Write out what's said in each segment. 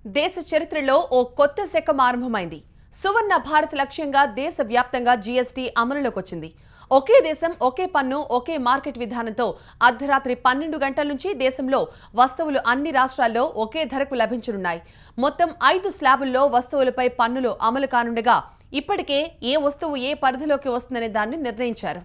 దేశ చరిత్రలో ఓ కొత్త శకం ఆరంభమైంది. సువర్ణ భారత్ లక్ష్యంగా దేశవ్యాప్తంగా జీఎస్టీ అమలులోకి వచ్చింది. ఒకే దేశం ఒకే పన్ను ఒకే మార్కెట్ విధానంతో అర్ధరాత్రి 12 గంటల నుంచి దేశంలో వస్తువులు అన్ని రాష్ట్రాల్లో ఒకే ధరకు లభించనున్నాయి. మొత్తం 5 స్లాబుల్లో వస్తువులపై పన్నులు అమలు కానుండగా ఇప్పటికే ఏ వస్తువు ఏ పరిధిలోకి వస్తుందనే దాన్ని నిర్ణయించారు.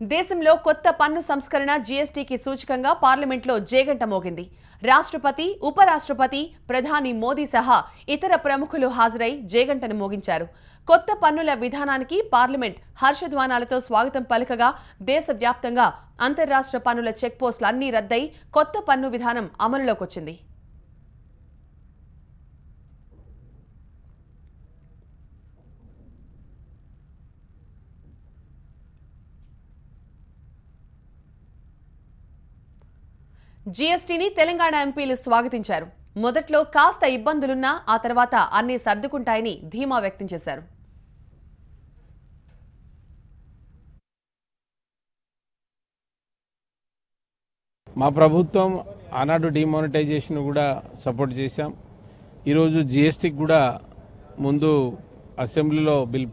దేశంలో కొత్త పన్ను సంస్కరణ జీఎస్టీకి సూచకంగా పార్లమెంట్లో జేగంట మోగింది. రాష్ట్రపతి, ఉపరాష్ట్రపతి, ప్రధాని మోదీ సహా ఇతర ప్రముఖులు హాజరై జేగంటను మోగించారు. కొత్త పన్నుల విధానానికి పార్లమెంట్ హర్షధ్వానాలతో స్వాగతం పలకగా దేశవ్యాప్తంగా అంతర్రాష్ట్ర పన్నుల చెక్పోస్టులు అన్నీ రద్దయి కొత్త పన్ను విధానం అమలులోకి వచ్చింది. జీఎస్టీని తెలంగాణ ఎంపీలు స్వాగతించారు. మొదట్లో కాస్త ఇబ్బందులున్నా ఆ తర్వాత అన్నీ సర్దుకుంటాయని ధీమా వ్యక్తం చేశారు. మా ప్రభుత్వం ఆనాడు డిమానిటైజేషన్ కూడా సపోర్ట్ చేశాం. ఈరోజు జీఎస్టీకి కూడా ముందు అసెంబ్లీలో బిల్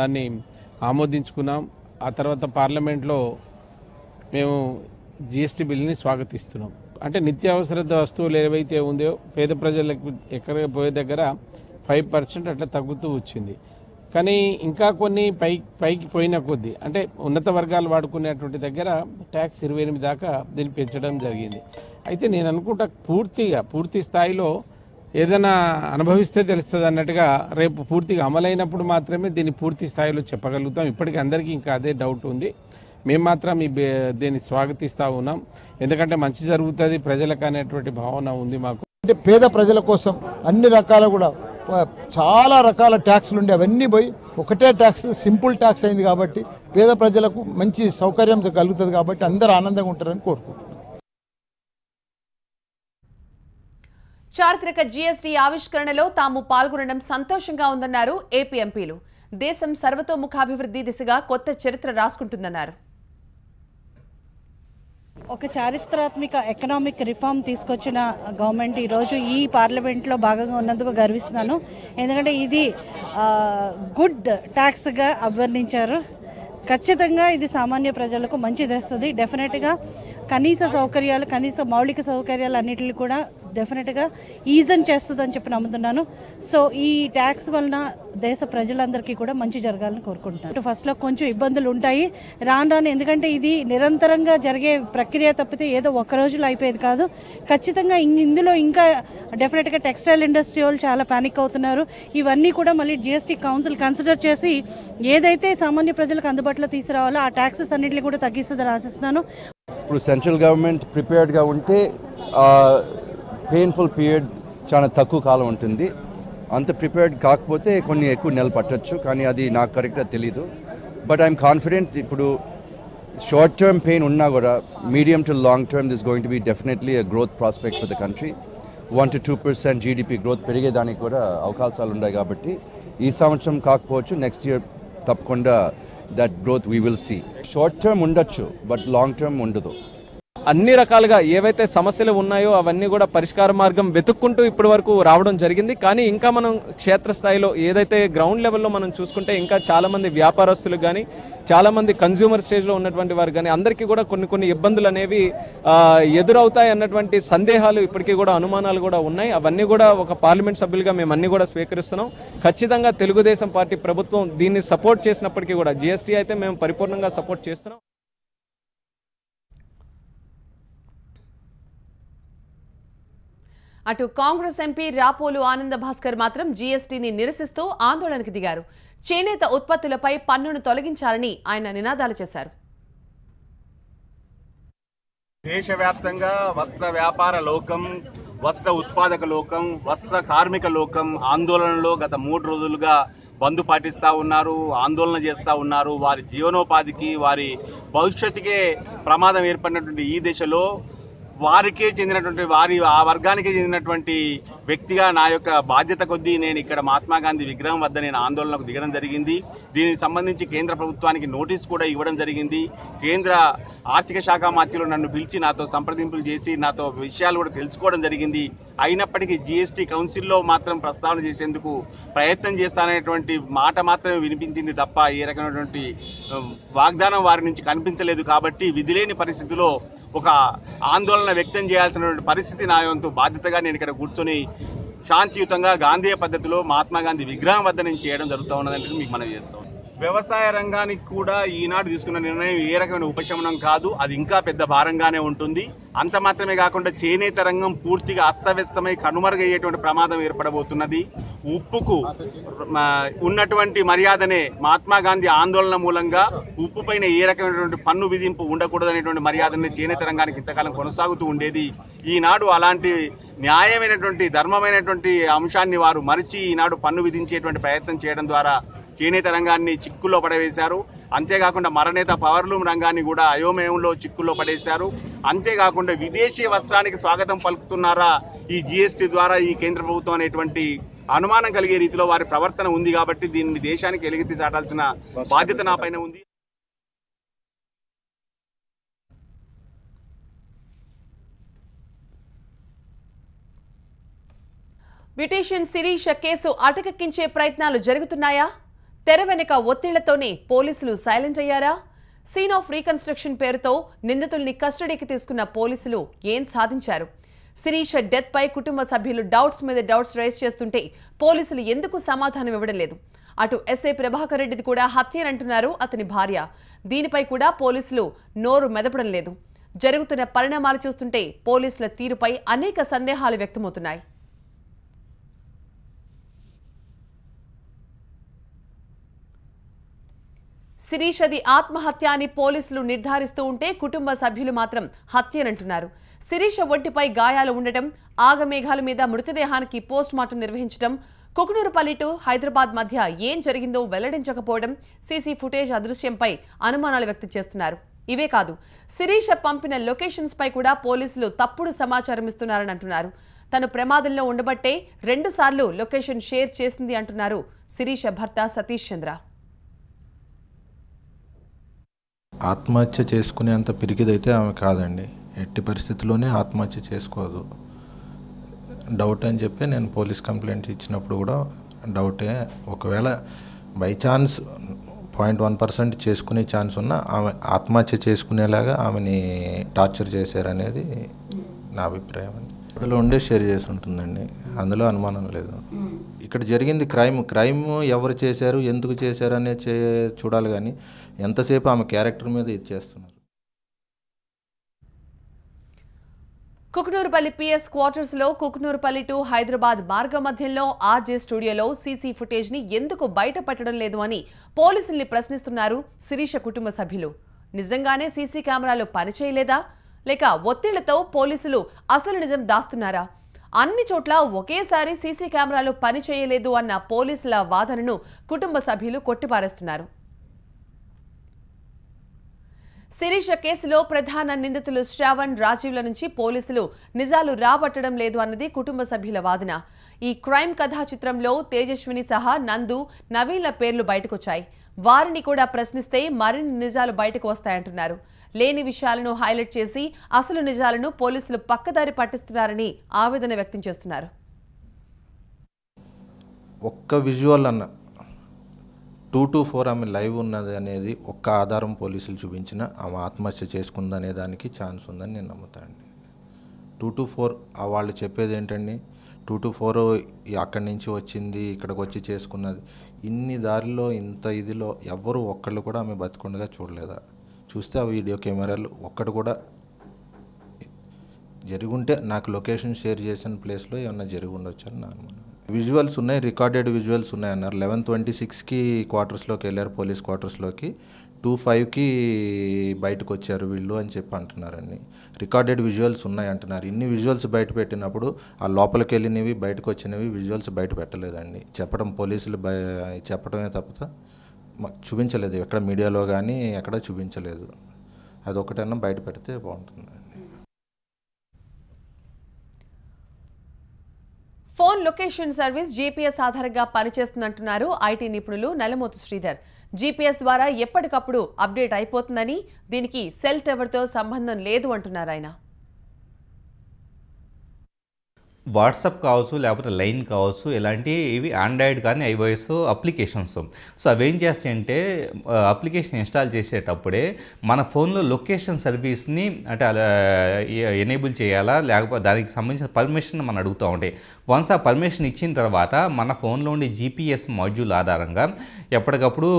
దాన్ని ఆమోదించుకున్నాం. ఆ తర్వాత పార్లమెంట్లో మేము జీఎస్టీ బిల్ని స్వాగతిస్తున్నాం. అంటే నిత్యావసర వస్తువులు ఏవైతే ఉందో పేద ప్రజలకు ఎక్కడ పోయే దగ్గర 5% అట్లా తగ్గుతూ వచ్చింది. కానీ ఇంకా కొన్ని పైకి పోయిన కొద్దీ అంటే ఉన్నత వర్గాలు వాడుకునేటువంటి దగ్గర ట్యాక్స్ 28 దాకా దీన్ని పెంచడం జరిగింది. అయితే నేను అనుకుంటా పూర్తి స్థాయిలో ఏదైనా అనుభవిస్తే తెలుస్తుంది అన్నట్టుగా రేపు పూర్తిగా అమలైనప్పుడు మాత్రమే దీన్ని పూర్తి స్థాయిలో చెప్పగలుగుతాం. ఇప్పటికీ అందరికీ ఇంకా అదే డౌట్ ఉంది. మేము మాత్రం దీన్ని స్వాగతిస్తూ ఉన్నాం. ఎందుకంటే మంచి జరుగుతుంది ప్రజలకు అనేటువంటి భావన ఉంది మాకు. అంటే పేద ప్రజల కోసం అన్ని రకాల కూడా చాలా రకాల ట్యాక్స్లు ఉండే అవన్నీ పోయి ఒకటే ట్యాక్స్ సింపుల్ ట్యాక్స్ అయింది కాబట్టి పేద ప్రజలకు మంచి సౌకర్యం కలుగుతుంది కాబట్టి అందరూ ఆనందంగా ఉంటారని కోరుకుంటున్నాం. చారిత్రక జీఎస్టీ ఆవిష్కరణలో తాము పాల్గొనడం సంతోషంగా ఉందన్నారు ఏపీ ఎంపీలు. దేశం సర్వతోముఖాభివృద్ధి దిశగా కొత్త చరిత్ర రాసుకుంటుందన్నారు. ఒక చారిత్రాత్మక ఎకనామిక్ రిఫార్మ్ తీసుకొచ్చిన గవర్నమెంట్ ఈరోజు ఈ పార్లమెంట్లో భాగంగా ఉన్నందుకు గర్విస్తున్నాను. ఎందుకంటే ఇది గుడ్ ట్యాక్స్గా అభివర్ణించారు. ఖచ్చితంగా ఇది సామాన్య ప్రజలకు మంచి తెస్తుంది. డెఫినెట్గా కనీస మౌలిక సౌకర్యాలు అన్నిటిని కూడా డెఫినెట్గా ఈజన్ చేస్తుందని చెప్పి నమ్ముతున్నాను. సో ఈ ట్యాక్స్ వలన దేశ ప్రజలందరికీ కూడా మంచి జరగాలని కోరుకుంటున్నాను. ఫస్ట్లో కొంచెం ఇబ్బందులు ఉంటాయి రాను ఎందుకంటే ఇది నిరంతరంగా జరిగే ప్రక్రియ తప్పితే ఏదో ఒక్క రోజులో అయిపోయేది కాదు. ఖచ్చితంగా ఇందులో ఇంకా డెఫినెట్గా టెక్స్టైల్ ఇండస్ట్రీ వాళ్ళు చాలా పానిక్ అవుతున్నారు. ఇవన్నీ కూడా మళ్ళీ జిఎస్టీ కౌన్సిల్ కన్సిడర్ చేసి ఏదైతే సామాన్య ప్రజలకు అందుబాటులో తీసుకురావాలో ఆ ట్యాక్సెస్ అన్నింటినీ కూడా తగ్గిస్తుందని ఆశిస్తున్నాను. ఇప్పుడు సెంట్రల్ గవర్నమెంట్ ప్రిపేర్డ్గా ఉంటే పెయిన్ఫుల్ పీరియడ్ చాలా తక్కువ కాలం ఉంటుంది. అంత ప్రిపేర్డ్ కాకపోతే కొన్ని ఎక్కువ నెలలు పట్టచ్చు. కానీ అది నాకు కరెక్ట్గా తెలీదు. బట్ ఐఎమ్ కాన్ఫిడెంట్ ఇప్పుడు షార్ట్ టర్మ్ పెయిన్ ఉన్నా కూడా medium to long term this going to be definitely a growth prospect for the country. 1 to 2% GDP growth పెరిగేదానికి కూడా అవకాశాలు ఉన్నాయి. కాబట్టి ఈ సంవత్సరం కాకపోవచ్చు నెక్స్ట్ ఇయర్ తప్పకుండా that growth we will see. Short term ఉండొచ్చు బట్ లాంగ్ టర్మ్ ఉండదు. అన్ని రకాలుగా ఏవైతే సమస్యలు ఉన్నాయో అవన్నీ కూడా పరిష్కార మార్గం వెతుక్కుంటూ ఇప్పటి వరకు రావడం జరిగింది. కానీ ఇంకా మనం క్షేత్రస్థాయిలో ఏదైతే గ్రౌండ్ లెవెల్లో మనం చూసుకుంటే ఇంకా చాలా మంది వ్యాపారస్తులకు కానీ చాలా మంది కన్జ్యూమర్ స్టేజ్లో ఉన్నటువంటి వారు కానీ అందరికీ కూడా కొన్ని ఇబ్బందులు అనేవి ఎదురవుతాయి అన్నటువంటి సందేహాలు ఇప్పటికీ కూడా అనుమానాలు కూడా ఉన్నాయి. అవన్నీ కూడా ఒక పార్లమెంట్ సభ్యులుగా మేము అన్ని కూడా స్వీకరిస్తున్నాం. ఖచ్చితంగా తెలుగుదేశం పార్టీ ప్రభుత్వం దీన్ని సపోర్ట్ చేసినప్పటికీ కూడా జీఎస్టీ అయితే మేము పరిపూర్ణంగా సపోర్ట్ చేస్తున్నాం. అటు కాంగ్రెస్ ఎంపీ రాపోలు ఆనంద భాస్కర్ మాత్రం జీఎస్టీని నిరసిస్తూ ఆందోళనకు దిగారు. చేనేత ఉత్పత్తులపై పన్నును తొలగించాలని ఆయన నినాదాలు చేశారు. దేశవ్యాప్తంగా వస్త్ర వ్యాపార లోకం, వస్త్ర ఉత్పాదక లోకం, వస్త్ర కార్మిక లోకం ఆందోళనలో గత 3 రోజులుగా బంద్ పాటిస్తూ ఉన్నారు, ఆందోళన చేస్తూ ఉన్నారు. వారి జీవనోపాధికి వారి భవిష్యత్తుకే ప్రమాదం ఏర్పడినటువంటి ఈ దశలో వారికే చెందినటువంటి ఆ వర్గానికే చెందినటువంటి వ్యక్తిగా నా యొక్క బాధ్యత కొద్దీ నేను ఇక్కడ మహాత్మా గాంధీ విగ్రహం వద్ద నేను ఆందోళనకు దిగడం జరిగింది. దీనికి సంబంధించి కేంద్ర ప్రభుత్వానికి నోటీస్ కూడా ఇవ్వడం జరిగింది. కేంద్ర ఆర్థిక శాఖ మంత్రులు నన్ను పిలిచి నాతో సంప్రదింపులు చేసి నాతో విషయాలు కూడా తెలుసుకోవడం జరిగింది. అయినప్పటికీ జీఎస్టీ కౌన్సిల్లో మాత్రం ప్రస్తావన చేసేందుకు ప్రయత్నం చేస్తాననేటువంటి మాట మాత్రమే వినిపించింది తప్ప ఏ రకమైనటువంటి వాగ్దానం వారి నుంచి కనిపించలేదు. కాబట్టి విధిలేని పరిస్థితిలో ఒక ఆందోళన వ్యక్తం చేయాల్సినటువంటి పరిస్థితి నా వంతు బాధ్యతగా నేను ఇక్కడ కూర్చొని శాంతియుతంగా గాంధీయ పద్ధతిలో మహాత్మా గాంధీ విగ్రహం వద్ద నేను చేయడం జరుగుతూ ఉన్నదంటే మీకు మనం చేస్తాం. వ్యవసాయ రంగానికి కూడా ఈనాడు తీసుకున్న నిర్ణయం ఏ రకమైన ఉపశమనం కాదు, అది ఇంకా పెద్ద భారంగానే ఉంటుంది. అంత మాత్రమే కాకుండా చేనేత రంగం పూర్తిగా అస్తవ్యస్తమై కనుమరుగయ్యేటువంటి ప్రమాదం ఏర్పడబోతున్నది. ఉప్పుకు ఉన్నటువంటి మర్యాదనే మహాత్మా గాంధీ ఆందోళన మూలంగా ఉప్పు పైన ఏ రకమైనటువంటి పన్ను విధింపు ఉండకూడదనేటువంటి మర్యాదనే చేనేత రంగానికి ఇంతకాలం కొనసాగుతూ ఉండేది. ఈనాడు అలాంటి న్యాయమైనటువంటి ధర్మమైనటువంటి అంశాన్ని వారు మరిచి ఈనాడు పన్ను విధించేటువంటి ప్రయత్నం చేయడం ద్వారా చేనేత రంగాన్ని చిక్కుల్లో పడవేశారు. అంతేకాకుండా మరనేత పవర్లూమ్ రంగాన్ని కూడా అయోమయంలో చిక్కుల్లో పడేశారు. అంతేకాకుండా విదేశీ వస్త్రానికి స్వాగతం పలుకుతున్నారా ఈ జీఎస్టీ ద్వారా ఈ కేంద్ర ప్రభుత్వం అనేటువంటి అనుమానం కలిగే రీతిలో వారి ప్రవర్తన ఉంది. కాబట్టి దీన్ని దేశానికి ఎలుగెత్తి చాటాల్సిన బాధ్యత నా పైన ఉంది. బ్యూటీషియన్ శిరీష కేసు అటకెక్కించే ప్రయత్నాలు జరుగుతున్నాయా? తెర వెనుక ఒత్తిళ్లతోనే పోలీసులు సైలెంట్ అయ్యారా? సీన్ ఆఫ్ రీకన్స్ట్రక్షన్ పేరుతో నిందితుల్ని కస్టడీకి తీసుకున్న పోలీసులు ఏం సాధించారు? శిరీష డెత్ పై కుటుంబ సభ్యులు డౌట్స్ మీద డౌట్స్ రైజ్ చేస్తుంటే పోలీసులు ఎందుకు సమాధానం ఇవ్వడం లేదు? అటు ఎస్ఐ ప్రభాకర్ రెడ్డిది కూడా హత్యనంటున్నారు అతని భార్య. దీనిపై కూడా పోలీసులు నోరు మెదపడం లేదు. జరుగుతున్న పరిణామాలు చూస్తుంటే పోలీసుల తీరుపై అనేక సందేహాలు వ్యక్తమవుతున్నాయి. శిరీషది ఆత్మహత్య అని పోలీసులు నిర్ధారిస్తూ ఉంటే కుటుంబ సభ్యులు మాత్రం హత్యనంటున్నారు. శిరీష ఒంటిపై గాయాలు ఉండటం, ఆగమేఘాల మీద మృతదేహానికి పోస్ట్ మార్టం నిర్వహించడం, కుకునూరుపల్లి టు హైదరాబాద్ మధ్య ఏం జరిగిందో వెల్లడించకపోవడం, సీసీ ఫుటేజ్ అదృశ్యంపై అనుమానాలు వ్యక్తం చేస్తున్నారు. ఇవే కాదు, శిరీష పంపిన లొకేషన్స్ పై కూడా పోలీసులు తప్పుడు సమాచారం ఇస్తున్నారని అంటున్నారు. తను ప్రమాదంలో ఉండబట్టే 2 సార్లు లొకేషన్ షేర్ చేసింది అంటున్నారు శిరీష భర్త సతీష్ చంద్ర. ఆత్మహత్య చేసుకునేంత పిరికిదైతే ఆమె కాదండి. ఎట్టి పరిస్థితుల్లోనే ఆత్మహత్య చేసుకోదు. డౌట్ అని చెప్పి నేను పోలీస్ కంప్లైంట్ ఇచ్చినప్పుడు కూడా డౌటే. ఒకవేళ బై ఛాన్స్ 0.1% చేసుకునే ఛాన్స్ ఉన్నా ఆమె ఆత్మహత్య చేసుకునేలాగా ఆమెని టార్చర్ చేశారనేది నా అభిప్రాయం అండి. అందులో ఉండే షేర్ చేసి ఉంటుందండి, అందులో అనుమానం లేదు. ఇక్కడ జరిగింది క్రైమ్ ఎవరు చేశారు, ఎందుకు చేశారు అనేది చూడాలి. కానీ ఎంతసేపు ఆమె క్యారెక్టర్ మీద ఇది చేస్తున్నారు. కుకునూరుపల్లి పిఎస్ క్వార్టర్స్ లో కుకునూరుపల్లి టు హైదరాబాద్ మార్గ మధ్యంలో ఆర్జే స్టూడియోలో సీసీ ఫుటేజ్ ని ఎందుకు బయట పెట్టడం లేదు అని పోలీసుల్ని ప్రశ్నిస్తున్నారు శిరీష కుటుంబ సభ్యులు. నిజంగానే సీసీ కెమెరాలు పనిచేయలేదా, లేక ఒత్తిళ్లతో పోలీసులు అసలు నిజం దాస్తున్నారా? అన్ని చోట్ల ఒకేసారి సీసీ కెమెరాలు పనిచేయలేదు అన్న పోలీసుల వాదనను కుటుంబ సభ్యులు కొట్టిపారేస్తున్నారు. శిరీష కేసులో ప్రధాన నిందితులు శ్రావణ్, రాజీవ్ల నుంచి పోలీసులు నిజాలు రాబట్టడం లేదు అన్నది కుటుంబ సభ్యుల వాదన. ఈ క్రైమ్ కథా చిత్రంలో తేజస్విని సహా నందు, నవీన్ల పేర్లు బయటకొచ్చాయి. వారిని కూడా ప్రశ్నిస్తే మరిన్ని నిజాలు బయటకు వస్తాయంటున్నారు. లేని విషయాలను హైలైట్ చేసి అసలు నిజాలను పోలీసులు పక్కదారి పట్టిస్తున్నారని ఆవేదన వ్యక్తం చేస్తున్నారు. ఒక్క విజువల్ అన్న 2 to 4 ఆమె లైవ్ ఉన్నది అనేది ఒక్క ఆధారం పోలీసులు చూపించిన ఆమె ఆత్మహత్య చేసుకుందనే దానికి ఛాన్స్ ఉందని నేను నమ్ముతానండి. 2 to 4 వాళ్ళు చెప్పేది ఏంటండి, 2 to 4 అక్కడి నుంచి వచ్చింది, ఇక్కడికి వచ్చి చేసుకున్నది. ఇన్ని దారిలో ఇంత ఇదిలో ఎవరు ఒక్కళ్ళు కూడా ఆమె బతికుండగా చూడలేదా? చూస్తే ఆ వీడియో కెమెరాలు ఒక్కటి కూడా జరిగుంటే నాకు లొకేషన్ షేర్ చేసిన ప్లేస్లో ఏమన్నా జరిగి ఉండొచ్చు అని నా అనుమానం. విజువల్స్ ఉన్నాయి, రికార్డెడ్ విజువల్స్ ఉన్నాయన్నారు. 11:26కి క్వార్టర్స్లోకి వెళ్ళారు, పోలీస్ క్వార్టర్స్లోకి. 2:05కి బయటకు వచ్చారు వీళ్ళు అని చెప్పి అంటున్నారండి. రికార్డెడ్ విజువల్స్ ఉన్నాయి అంటున్నారు. ఇన్ని విజువల్స్ బయట పెట్టినప్పుడు ఆ లోపలికి వెళ్ళినవి బయటకు వచ్చినవి విజువల్స్ బయట పెట్టలేదండి. చెప్పడం పోలీసులు చెప్పడమే తప్ప చూపించలేదు, ఎక్కడ మీడియాలో కానీ ఎక్కడ చూపించలేదు. అదొకటన్నా బయట పెడితే బాగుంటుందండి. ఫోన్ లొకేషన్ సర్వీస్ జీపీఎస్ ఆధారంగా పనిచేస్తుందంటున్నారు ఐటీ నిపుణులు నల్లమోతు శ్రీధర్. జీపీఎస్ ద్వారా ఎప్పటికప్పుడు అప్డేట్ అయిపోతుందని, దీనికి సెల్ టవర్తో సంబంధం లేదు అంటున్నారు ఆయన. వాట్సాప్ కావచ్చు, లేకపోతే లైన్ కావచ్చు, ఇలాంటి ఇవి ఆండ్రాయిడ్ కానీ ఐఓఎస్ అప్లికేషన్స్. సో అవి ఏం చేస్తాయంటే అప్లికేషన్ ఇన్స్టాల్ చేసేటప్పుడే మన ఫోన్లో లొకేషన్ సర్వీస్ని అంటే ఎనేబుల్ చేయాలా, లేకపోతే దానికి సంబంధించిన పర్మిషన్ మనం అడుగుతూ ఉంటాయి. వన్స్ ఆ పర్మిషన్ ఇచ్చిన తర్వాత మన ఫోన్లో ఉండే జీపీఎస్ మాడ్యూల్ ఆధారంగా ఎప్పటికప్పుడు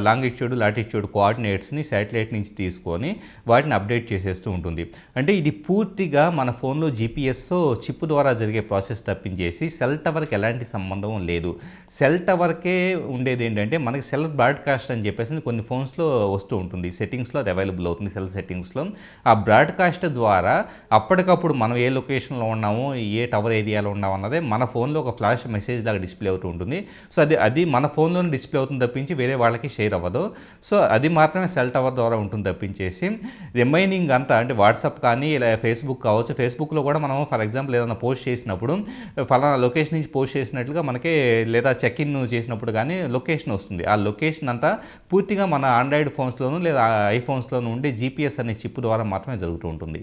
లాంగిట్యూడ్, లాటిట్యూడ్ కోఆర్డినేట్స్ని శాటిలైట్ నుంచి తీసుకొని వాటిని అప్డేట్ చేసేస్తూ ఉంటుంది. అంటే ఇది పూర్తిగా మన ఫోన్లో జీపీఎస్ చిప్ ద్వారా జరిగే ప్రాసెస్ తప్పించేసి సెల్ టవర్కి ఎలాంటి సంబంధం లేదు. సెల్ టవర్కే ఉండేది ఏంటంటే మనకి సెల్ బ్రాడ్కాస్ట్ అని చెప్పేసి కొన్ని ఫోన్స్లో వస్తూ ఉంటుంది, సెట్టింగ్స్లో అది అవైలబుల్ అవుతుంది. సెల్ సెట్టింగ్స్లో ఆ బ్రాడ్కాస్ట్ ద్వారా అప్పటికప్పుడు మనం ఏ లొకేషన్లో ఉన్నామో, ఏ టవర్ ఏరియాలో ఉన్నామో అన్నదే మన ఫోన్లో ఒక ఫ్లాష్ మెసేజ్ లాగా డిస్ప్లే అవుతూ ఉంటుంది. సో అది మన ఫోన్లోనే డిస్ప్లే అవుతుంది తప్పించి వేరే వాళ్ళకి షేర్ అవ్వదు. సో అది మాత్రమే సెల్ టవర్ ద్వారా ఉంటుంది తప్పించేసి రిమైనింగ్ అంతా అంటే వాట్సాప్ కానీ ఇలా ఫేస్బుక్ కావచ్చు, ఫేస్బుక్లో కూడా మనం ఫర్ ఎగ్జాంపుల్ ఏదైనా పోస్ట్ చేసినప్పుడు ఫలానా లొకేషన్ నుంచి పోస్ట్ చేసినట్లుగా మనకి లేదా చెక్ ఇన్ చేసినప్పుడు కానీ లొకేషన్ వస్తుంది. ఆ లొకేషన్ అంతా పూర్తిగా మన ఆండ్రాయిడ్ ఫోన్స్లోనూ లేదా ఐఫోన్స్లోనూ ఉండే జీపీఎస్ అనే చిప్ ద్వారా మాత్రమే జరుగుతూ ఉంటుంది.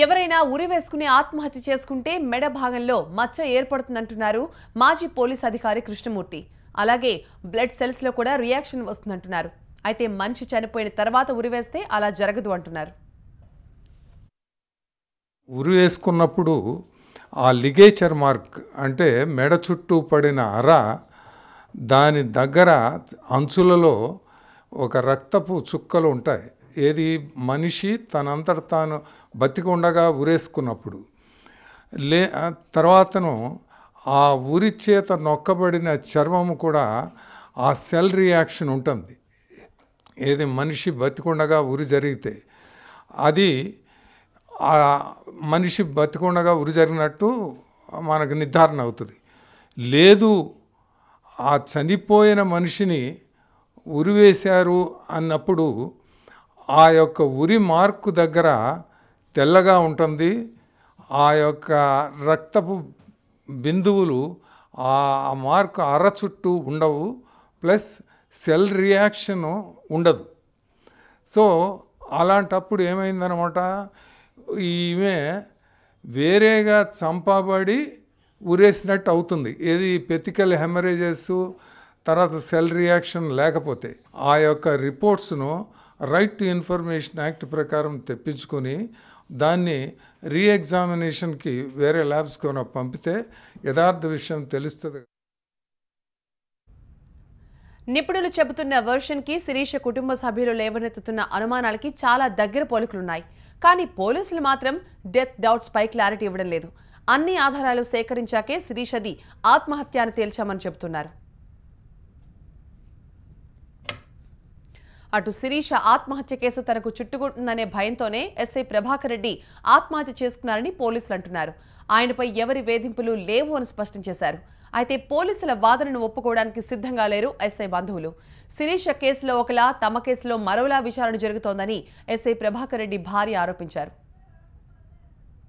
ఎవరైనా ఉరి వేసుకుని ఆత్మహత్య చేసుకుంటే మెడ భాగంలో మచ్చ ఏర్పడుతుందంటున్నారు మాజీ పోలీస్ అధికారి కృష్ణమూర్తి. అలాగే బ్లడ్ సెల్స్లో కూడా రియాక్షన్ వస్తుందంటున్నారు. అయితే మనిషి చనిపోయిన తర్వాత ఉరివేస్తే అలా జరగదు అంటున్నారు. ఉరి వేసుకున్నప్పుడు ఆ లిగేచర్ మార్క్ అంటే మెడ చుట్టూ పడిన అర, దాని దగ్గర అంచులలో ఒక రక్తపు చుక్కలు ఉంటాయి. ఏది మనిషి తనంతట తాను బతికి ఉండగా ఉరేసుకున్నప్పుడు తర్వాతను ఆ ఉరి చేత నొక్కబడిన చర్మము కూడా ఆ సెల్ రియాక్షన్ ఉంటుంది. ఏది మనిషి బతికుండగా ఉరి జరిగితే అది ఆ మనిషి బతికుండగా ఉరి జరిగినట్టు మనకు నిర్ధారణ అవుతుంది. లేదు ఆ చనిపోయిన మనిషిని ఉరివేశారు అన్నప్పుడు ఆ యొక్క ఉరి మార్కు దగ్గర తెల్లగా ఉంటుంది. ఆ యొక్క రక్తపు బిందువులు ఆ మార్క్ అర చుట్టూ ఉండవు, ప్లస్ సెల్ రియాక్షన్ ఉండదు. సో అలాంటప్పుడు ఏమైందనమాట, ఈమె వేరేగా చంపబడి ఉరేసినట్టు అవుతుంది. ఏది పెతికల్ హెమరేజెస్ తర్వాత సెల్ రియాక్షన్ లేకపోతే ఆ యొక్క రిపోర్ట్స్ను రైట్ టు ఇన్ఫర్మేషన్ యాక్ట్ ప్రకారం తెప్పించుకొని దాన్ని రీఎగ్జామినేషన్కి వేరే ల్యాబ్స్కి పంపితే యథార్థ విషయం తెలుస్తుంది. నిపుణులు చెబుతున్న వెర్షన్కి శిరీష కుటుంబ సభ్యులు లేవనెత్తుతున్న అనుమానాలకి చాలా దగ్గర పోలికలున్నాయి. కానీ పోలీసులు మాత్రం డెత్ డౌట్స్ పై క్లారిటీ ఇవ్వడం లేదు. అన్ని ఆధారాలు సేకరించాకే శిరీషది ఆత్మహత్య అని తేల్చామని చెబుతున్నారు. అటు శిరీష ఆత్మహత్య కేసు తనకు చుట్టుకుంటుందనే భయంతోనే ఎస్ఐ ప్రభాకర్ రెడ్డి ఆత్మహత్య చేసుకున్నారని పోలీసులు అంటున్నారు. ఆయనపై ఎవరి వేధింపులు లేవు అని స్పష్టం చేశారు. అయితే పోలీసుల వాదనను ఒప్పుకోవడానికి సిద్ధంగా లేరు ఎస్ఐ బంధువులు. శిరీష కేసులో ఒకలా, తమ కేసులో మరోలా విచారణ జరుగుతోందని ఎస్ఐ ప్రభాకర్ రెడ్డి భార్య ఆరోపించారు.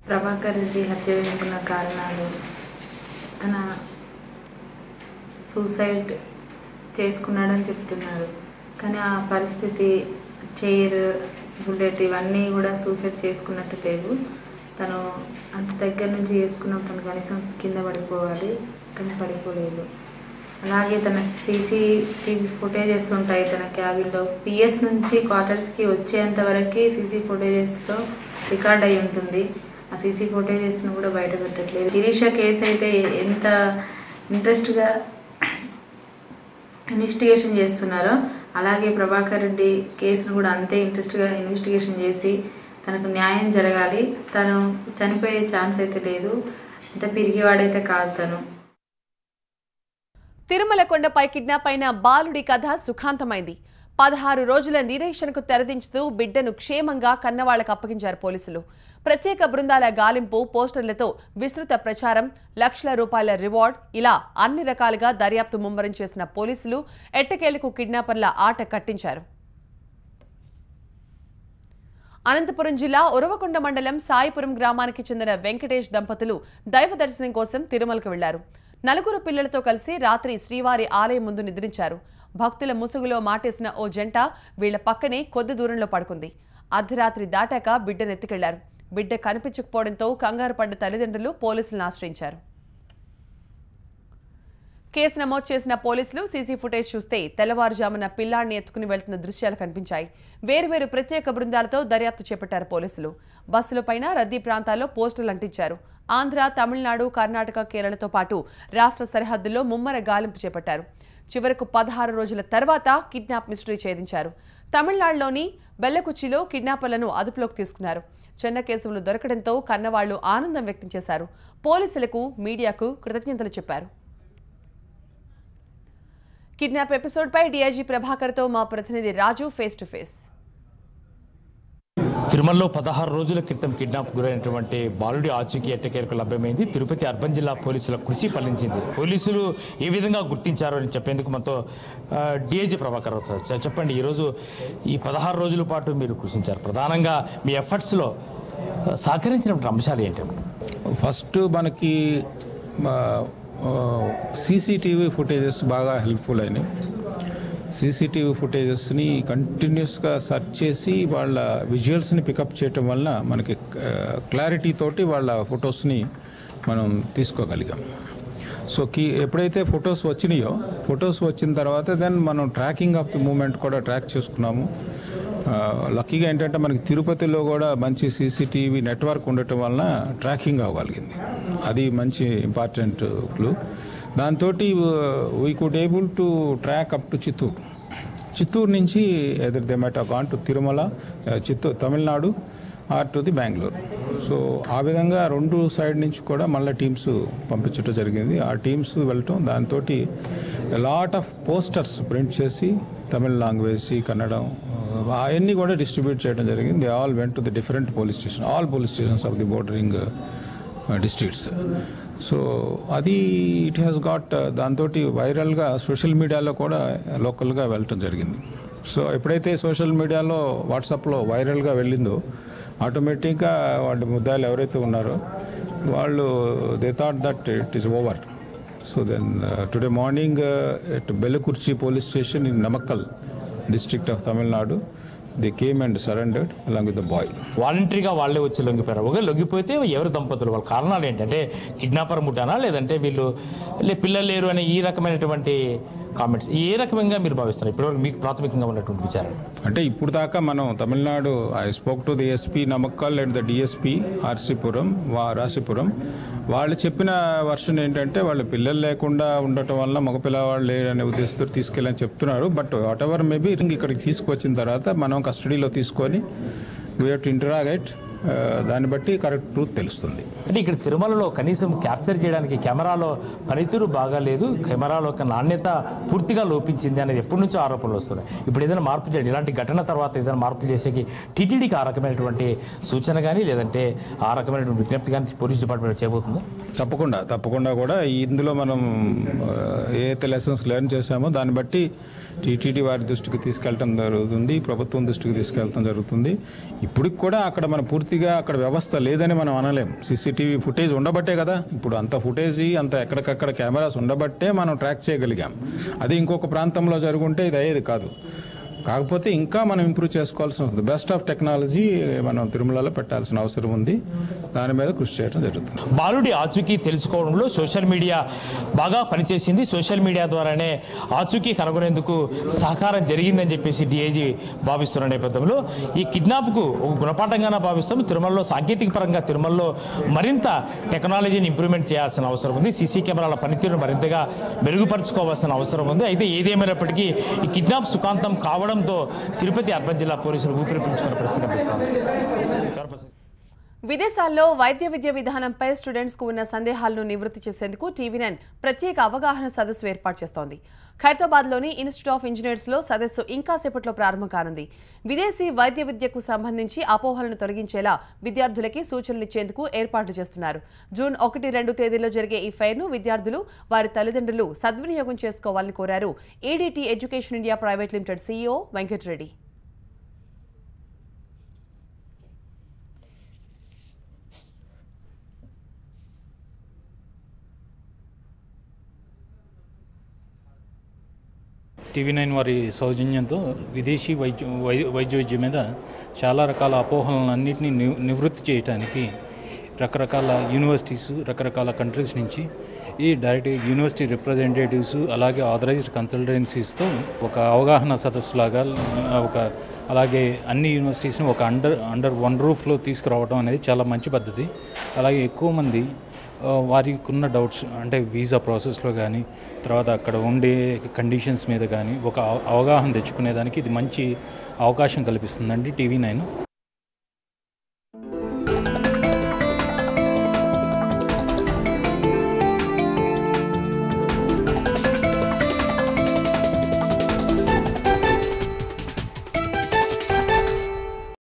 ప్రభాకర్ రెడ్డి హత్య వెనుకున్న కారణాలు తన సూసైడ్ చేసుకున్నాడని చెప్తున్నారు. కానీ ఆ పరిస్థితి చైర్, బుల్లెట్ ఇవన్నీ కూడా సూసైడ్ చేసుకున్నట్టు లేవు. తను అంత దగ్గర నుంచి చేసుకున్నప్పుడు కనీసం కింద పడిపోవాలి, కానీ పడిపోలేదు. అలాగే తన సీసీటీవీ ఫుటేజెస్ ఉంటాయి తన క్యాబిన్లో. పిఎస్ నుంచి క్వార్టర్స్కి వచ్చేంత వరకు సీసీ ఫుటేజెస్తో రికార్డ్ అయి ఉంటుంది. ఆ సీసీ ఫుటేజెస్ను కూడా బయట పెట్టట్లేదు. శిరీష కేసు అయితే ఎంత ఇంట్రెస్ట్గా ఇన్వెస్టిగేషన్ చేస్తున్నారో అలాగే ప్రభాకర్ రెడ్డి కేసును కూడా అంతే ఇంట్రెస్ట్గా ఇన్వెస్టిగేషన్ చేసి తనకు న్యాయం జరగాలి. తను చనిపోయే ఛాన్స్ అయితే లేదు, అంత పిరిగివాడైతే కాదు తను. తిరుమల కొండపై కిడ్నాప్ అయిన బాలుడి కథ సుఖాంతమైంది. 16 రోజుల నిరీక్షణకు తెరదించుతూ బిడ్డను క్షేమంగా కన్నవాళ్లకు అప్పగించారు పోలీసులు. ప్రత్యేక బృందాల గాలింపు, పోస్టర్లతో విస్తృత ప్రచారం, లక్షల రూపాయల రివార్డ్, ఇలా అన్ని రకాలుగా దర్యాప్తు ముమ్మరం చేసిన పోలీసులు ఎట్టకేలకు కిడ్నాపర్ల ఆట కట్టించారు. అనంతపురం జిల్లా ఉరవకొండ మండలం సాయిపురం గ్రామానికి చెందిన వెంకటేష్ దంపతులు దైవ దర్శనం కోసం తిరుమలకు వెళ్లారు. 4 పిల్లలతో కలిసి రాత్రి శ్రీవారి ఆలయం ముందు నిద్రించారు. భక్తుల ముసుగులో మాటేసిన ఓ జంట వీళ్ల పక్కనే కొద్ది దూరంలో పడుకుంది. అర్ధరాత్రి దాటాక బిడ్డనెత్తుకెళ్లారు. బిడ్డ కనిపించకపోవడంతో కంగారు పడ్డ తల్లిదండ్రులు పోలీసులను ఆశ్రయించారు. కేసు నమోదు చేసిన పోలీసులు సీసీ ఫుటేజ్ చూస్తే తెల్లవారుజామున పిల్లాడిని ఎత్తుకుని వెళ్తున్న దృశ్యాలు కనిపించాయి. వేర్వేరు ప్రత్యేక బృందాలతో దర్యాప్తు చేపట్టారు పోలీసులు. బస్సులపైన రద్దీ ప్రాంతాల్లో పోస్టులు అంటించారు. ఆంధ్ర, తమిళనాడు, కర్ణాటక, కేరళతో పాటు రాష్ట్ర సరిహద్దుల్లో ముమ్మర గాలింపు చేపట్టారు. చివరకు 16 రోజుల తర్వాత కిడ్నాప్ మిస్టరీ ఛేదించారు. తమిళనాడులోని బెల్లకుచ్చిలో కిడ్నాపర్లను అదుపులోకి తీసుకున్నారు. చిన్న కేసులు దొరకడంతో కన్నవాళ్లు ఆనందం వ్యక్తం చేశారు. పోలీసులకు, మీడియాకు కృతజ్ఞతలు చెప్పారు. కిడ్నాప్ ఎపిసోడ్పై డీఐజీ ప్రభాకర్తో మా ప్రతినిధి రాజు ఫేస్ టు ఫేస్. తిరుమలలో 16 రోజుల క్రితం కిడ్నాప్ గురైనటువంటి బాలుడి ఆచూకీ ఎట్టకేలకు లభ్యమైంది. తిరుపతి అర్బన్ జిల్లా పోలీసుల కృషి ఫలించింది. పోలీసులు ఏ విధంగా గుర్తించారు అని చెప్పేందుకు మనతో డీఐజీ ప్రభాకర్ అవుతారు. చెప్పండి, ఈరోజు ఈ 16 రోజుల పాటు మీరు కృషించారు. ప్రధానంగా మీ ఎఫర్ట్స్లో సహకరించినటువంటి అంశాలు ఏంటంటే, ఫస్ట్ మనకి సీసీటీవీ ఫుటేజెస్ బాగా హెల్ప్ఫుల్ అయినాయి. సీసీటీవీ ఫుటేజెస్ని కంటిన్యూస్గా సెర్చ్ చేసి వాళ్ళ విజువల్స్ని పికప్ చేయటం వల్ల మనకి క్లారిటీ తోటి వాళ్ళ ఫొటోస్ని మనం తీసుకోగలిగాం. సో ఎప్పుడైతే ఫొటోస్ వచ్చినాయో, ఫొటోస్ వచ్చిన తర్వాత దెన్ మనం ట్రాకింగ్ ఆఫ్ ది మూమెంట్ కూడా ట్రాక్ చేసుకున్నాము. లక్కీగా ఏంటంటే మనకి తిరుపతిలో కూడా మంచి సీసీటీవీ నెట్వర్క్ ఉండటం వలన ట్రాకింగ్ అవ్వగలిగింది. అది మంచి ఇంపార్టెంట్ క్లూ. దాంతో we could able to track up to Chittoor నుంచి either they might have gone to Tirumala, Chittoor, Tamil Nadu or to the Bengaluru. So ఆ విధంగా 2 సైడ్ నుంచి కూడా మళ్ళీ టీమ్స్ పంపించడం జరిగింది. ఆ టీమ్స్ వెళ్ళటం, దాంతో లాట్ ఆఫ్ పోస్టర్స్ ప్రింట్ చేసి తమిళ లాంగ్వేజ్, కన్నడం అవన్నీ కూడా డిస్ట్రిబ్యూట్ చేయడం జరిగింది. They all went to the different police station, all police stations of the bordering districts. So అది ఇట్ హ్యాస్ గాట్, దాంతో వైరల్గా సోషల్ మీడియాలో కూడా లోకల్గా వెళ్ళటం జరిగింది. సో ఎప్పుడైతే సోషల్ మీడియాలో, వాట్సాప్లో వైరల్గా వెళ్ళిందో ఆటోమేటిక్గా వాళ్ళ ముద్దాయిలు ఎవరైతే ఉన్నారో వాళ్ళు they thought that it is over. So then today morning at Bellakurchi police station in Namakkal district of Tamil Nadu, they came and surrendered along with the boy. వాలంటరీగా వాళ్ళే వచ్చి లొంగిపోయారు. ఒకవేళ లొంగిపోతే ఎవరు దంపతులు, వాళ్ళ కారణాలు ఏంటంటే కిడ్నాపర్ ముఠానా, లేదంటే వీళ్ళు పిల్లలు లేరు అనే ఈ రకమైనటువంటి కామెంట్స్ ఏ రకంగా మీరు భావిస్తారు? ఇప్పటివరకు మీకు ప్రాథమికంగా ఉన్నటువంటి విచారణ అంటే ఇప్పుడు దాకా మనం Tamil Nadu, I spoke to the SP Namakkal and the DSP Rasipuram, వాళ్ళు చెప్పిన వర్షన్ ఏంటంటే వాళ్ళు పిల్లలు లేకుండా ఉండటం వల్ల మగపిల్లవాళ్ళు లేరనే ఉద్దేశంతో తీసుకెళ్ళని చెప్తున్నారు. బట్ వాట్ ఎవర్ మేబీ ఇక్కడికి తీసుకొచ్చిన తర్వాత మనం కస్టడీలో తీసుకొని వీ హావ్ టు ఇంటరాగేట్, దాన్ని బట్టి కరెక్ట్ ట్రూత్ తెలుస్తుంది. అంటే ఇక్కడ తిరుమలలో కనీసం క్యాప్చర్ చేయడానికి కెమెరాలో పనితీరు బాగాలేదు, కెమెరాలో ఒక నాణ్యత పూర్తిగా లోపించింది అనేది ఎప్పటి నుంచో ఆరోపణలు వస్తున్నాయి. ఇప్పుడు ఏదైనా మార్పు చేయండి, ఇలాంటి ఘటన తర్వాత ఏదైనా మార్పు చేసేకి టీటీడీకి ఆ రకమైనటువంటి సూచన కానీ లేదంటే ఆ రకమైనటువంటి విజ్ఞప్తి కానీ పోలీస్ డిపార్ట్మెంట్ చేయబోతుందో? తప్పకుండా కూడా ఇందులో మనం ఏదైతే లెసన్స్ లెర్న్ చేశామో దాన్ని బట్టి టీటీడీ వారి దృష్టికి తీసుకెళ్ళటం జరుగుతుంది, ప్రభుత్వం దృష్టికి తీసుకెళ్ళటం జరుగుతుంది. ఇప్పటికి కూడా అక్కడ మన పూర్తిగా అక్కడ వ్యవస్థ లేదని మనం అనలేం. సీసీటీవీ ఫుటేజ్ ఉండబట్టే కదా, ఇప్పుడు అంత ఫుటేజ్ అంత ఎక్కడికక్కడ కెమెరాస్ ఉండబట్టే మనం ట్రాక్ చేయగలిగాం. అది ఇంకొక ప్రాంతంలో జరుగుంటే ఇది అయ్యేది కాదు. కాకపోతే ఇంకా మనం ఇంప్రూవ్ చేసుకోవాల్సిన ఉంటుంది. బెస్ట్ ఆఫ్ టెక్నాలజీ మనం తిరుమలలో పెట్టాల్సిన అవసరం ఉంది. దాని మీద కృషి చేయడం జరుగుతుంది. బాలుడి ఆచూకీ తెలుసుకోవడంలో సోషల్ మీడియా బాగా పనిచేసింది. సోషల్ మీడియా ద్వారానే ఆచూకీ కనుగొనేందుకు సహకారం జరిగిందని చెప్పేసి డీఐజీ భావిస్తున్న నేపథ్యంలో ఈ కిడ్నాప్కు ఒక గుణపాఠంగానే భావిస్తాము. తిరుమలలో సాంకేతిక పరంగా తిరుమలలో మరింత టెక్నాలజీని ఇంప్రూవ్మెంట్ చేయాల్సిన అవసరం ఉంది. సీసీ కెమెరాల పనితీరును మరింతగా మెరుగుపరుచుకోవాల్సిన అవసరం ఉంది. అయితే ఏదేమైనప్పటికీ ఈ కిడ్నాప్ సుఖాంతం కావడంతో తిరుపతి అర్బన్ జిల్లా పోలీసులు ఊపిరి పీల్చుకునే పరిస్థితి కనిపిస్తోంది. విదేశాల్లో వైద్య విద్య విధానంపై స్టూడెంట్స్ కు ఉన్న సందేహాలను నివృత్తి చేసేందుకు టీవీ9 ప్రత్యేక అవగాహన సదస్సు ఏర్పాటు చేస్తోంది. ఖైరతాబాద్లోని ఇన్స్టిట్యూట్ ఆఫ్ ఇంజనీర్స్ లో సదస్సు ఇంకా సేపట్లో ప్రారంభం కానుంది. విదేశీ వైద్య విద్యకు సంబంధించి అపోహలను తొలగించేలా విద్యార్థులకి సూచనలు ఇచ్చేందుకు ఏర్పాట్లు చేస్తున్నారు. జూన్ 1-2 తేదీల్లో జరిగే ఈ ఫెయిర్ను విద్యార్థులు, వారి తల్లిదండ్రులు సద్వినియోగం చేసుకోవాలని కోరారు ADT education India private limited CEO Venkata Reddy. TV9 వారి సౌజన్యంతో విదేశీ వైద్యం మీద చాలా రకాల అపోహలన్నింటినీ నివృత్తి చేయడానికి రకరకాల యూనివర్సిటీస్, రకరకాల కంట్రీస్ నుంచి ఈ డైరెక్ట్ యూనివర్సిటీ రిప్రజెంటేటివ్స్, అలాగే ఆథరైజ్డ్ కన్సల్టెన్సీస్తో ఒక అవగాహన సదస్సులాగా అలాగే అన్ని యూనివర్సిటీస్ని ఒక అండర్ వన్ రూఫ్లో తీసుకురావడం అనేది చాలా మంచి పద్ధతి. అలాగే ఎక్కువ మంది వారికి ఉన్న డౌట్స్ అంటే వీసా ప్రాసెస్లో కానీ, తర్వాత అక్కడ ఉండే కండిషన్స్ మీద కానీ ఒక అవగాహన తెచ్చుకునేదానికి ఇది మంచి అవకాశం కల్పిస్తుందండి TV9.